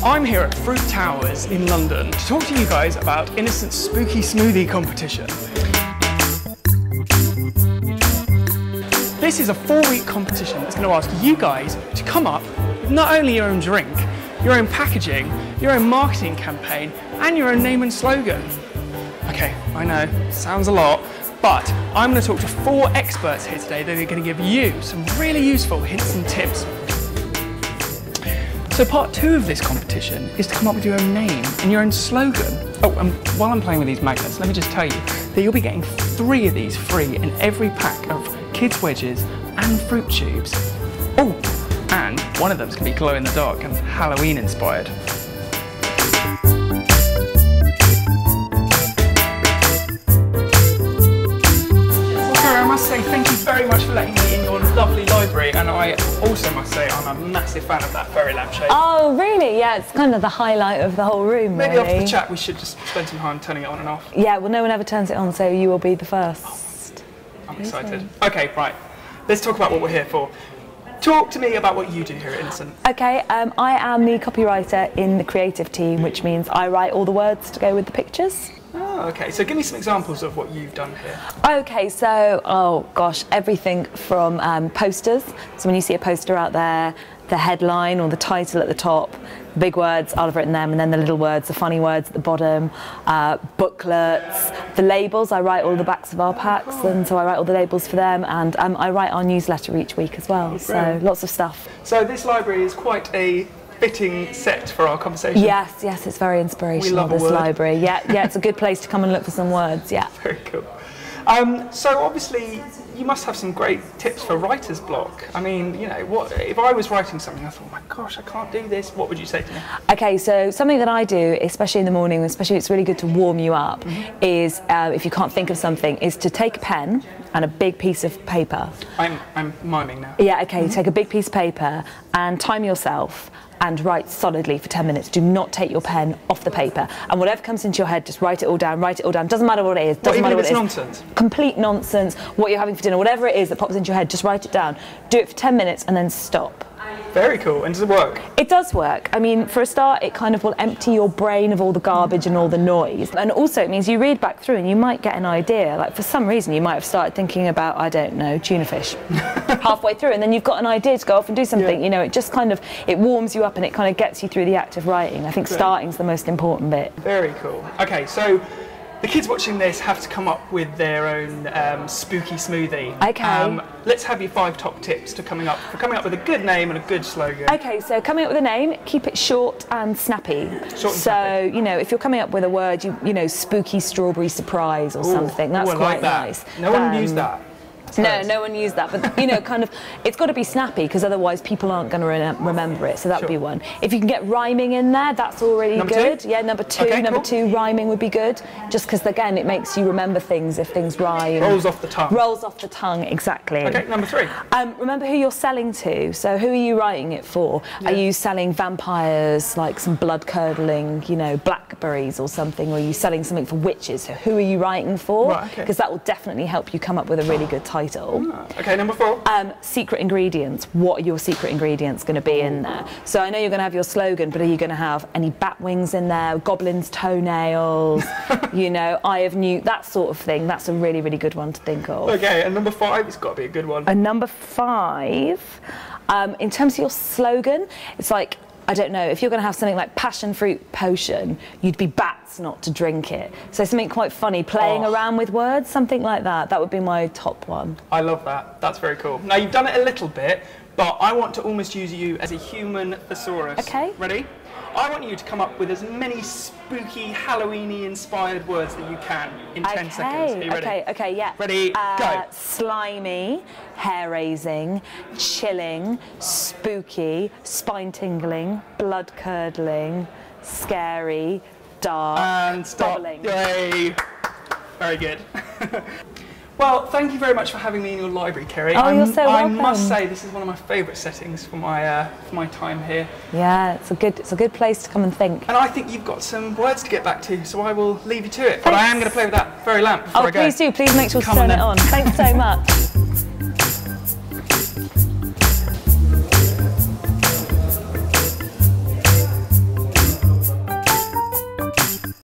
I'm here at Fruit Towers in London to talk to you guys about Innocent's spooky smoothie competition. This is a 4-week competition that's going to ask you guys to come up with not only your own drink, your own packaging, your own marketing campaign, and your own name and slogan. Okay, I know, sounds a lot, but I'm going to talk to 4 experts here today that are going to give you some really useful hints and tips. So part 2 of this competition is to come up with your own name and your own slogan. Oh, and while I'm playing with these magnets, let me just tell you that you'll be getting 3 of these free in every pack of kids' wedges and fruit tubes. Oh, and one of them's going to be glow in the dark and Halloween inspired. I must say thank you very much for letting me in your lovely library, and I also must say I'm a massive fan of that fairy lampshade. Oh really? Yeah, it's kind of the highlight of the whole room. Maybe really. After the chat we should just spend some time turning it on and off. Yeah, well no one ever turns it on, so you will be the first. Oh, I'm excited. Okay, right, let's talk about what we're here for. Talk to me about what you do here at Innocent. Okay, I am the copywriter in the creative team, which means I write all the words to go with the pictures. Oh, okay, so give me some examples of what you've done here. Okay, so, oh gosh, everything from posters. So when you see a poster out there, the headline or the title at the top, the big words, I'll have written them, and then the little words, the funny words at the bottom, booklets, the labels, I write all the backs of our packs, and so I write all the labels for them, and I write our newsletter each week as well, so lots of stuff. So this library is quite a fitting set for our conversation. Yes, yes, it's very inspirational, we love this library. Yeah, it's a good place to come and look for some words, yeah. Very cool. So obviously you must have some great tips for writer's block. I mean, you know, what if I was writing something, I thought, oh my gosh, I can't do this, what would you say to me? Okay, so something that I do, especially in the morning, especially it's really good to warm you up, is if you can't think of something, is to take a pen and a big piece of paper. I'm miming now. Yeah, okay, take a big piece of paper and time yourself and write solidly for 10 minutes. Do not take your pen off the paper. And whatever comes into your head, just write it all down, Doesn't matter what it is, doesn't matter what it is. Even if it's nonsense? Complete nonsense, what you're having for dinner, whatever it is that pops into your head, just write it down. Do it for 10 minutes and then stop. Very cool. And does it work? It does work. I mean, for a start, it kind of will empty your brain of all the garbage and all the noise. And also it means you read back through and you might get an idea. Like for some reason, you might have started thinking about, I don't know, tuna fish halfway through, and then you've got an idea to go off and do something. You know, it just kind of, it warms you up and it kind of gets you through the act of writing. I think starting's the most important bit. Very cool. Okay, so the kids watching this have to come up with their own spooky smoothie. Okay. Let's have your 5 top tips for coming up with a good name and a good slogan. Okay, so coming up with a name, keep it short and snappy. Snappy. You know, if you're coming up with a word, you know, spooky strawberry surprise or something, that's quite nice. No one used that. No one used that, but you know, kind of, it's got to be snappy because otherwise people aren't going to remember it. So that would be one. If you can get rhyming in there, that's already good. 2? Yeah, number 2. Okay, number 2, rhyming would be good. Just because again, it makes you remember things if things rhyme. Rolls off the tongue. Rolls off the tongue, exactly. Okay, number 3. Remember who you're selling to. So who are you writing it for? Yeah. Are you selling vampires, like some blood curdling, you know, blackberries or something? Or are you selling something for witches? So who are you writing for? Right, okay. Because that will definitely help you come up with a really good title. Okay, number 4. Secret ingredients. What are your secret ingredients going to be in there? So I know you're going to have your slogan, but are you going to have any bat wings in there, goblins' toenails, you know, eye of newt, that sort of thing? That's a really, really good one to think of. Okay, and number 5, it's got to be a good one. And number 5, in terms of your slogan, it's like, I don't know, if you're going to have something like passion fruit potion, you'd be bats not to drink it. So something quite funny, playing around with words, something like that. That would be my top one. I love that. That's very cool. Now, you've done it a little bit, but I want to almost use you as a human thesaurus. Okay. Ready? I want you to come up with as many spooky, Halloween-y inspired words that you can in 10 seconds. Are you ready? Okay, yeah. Ready, go. Slimy, hair-raising, chilling, spooky, spine-tingling, blood-curdling, scary, dark, and stop. Bubbling. Yay. Very good. Well, thank you very much for having me in your library, Kerry. Oh, you're so welcome. I must say, this is one of my favourite settings for my time here. Yeah, it's a good place to come and think. And I think you've got some words to get back to, so I will leave you to it. Thanks. But I am going to play with that fairy lamp before I go. Oh, please do. Please make sure to turn it on. Thanks so much.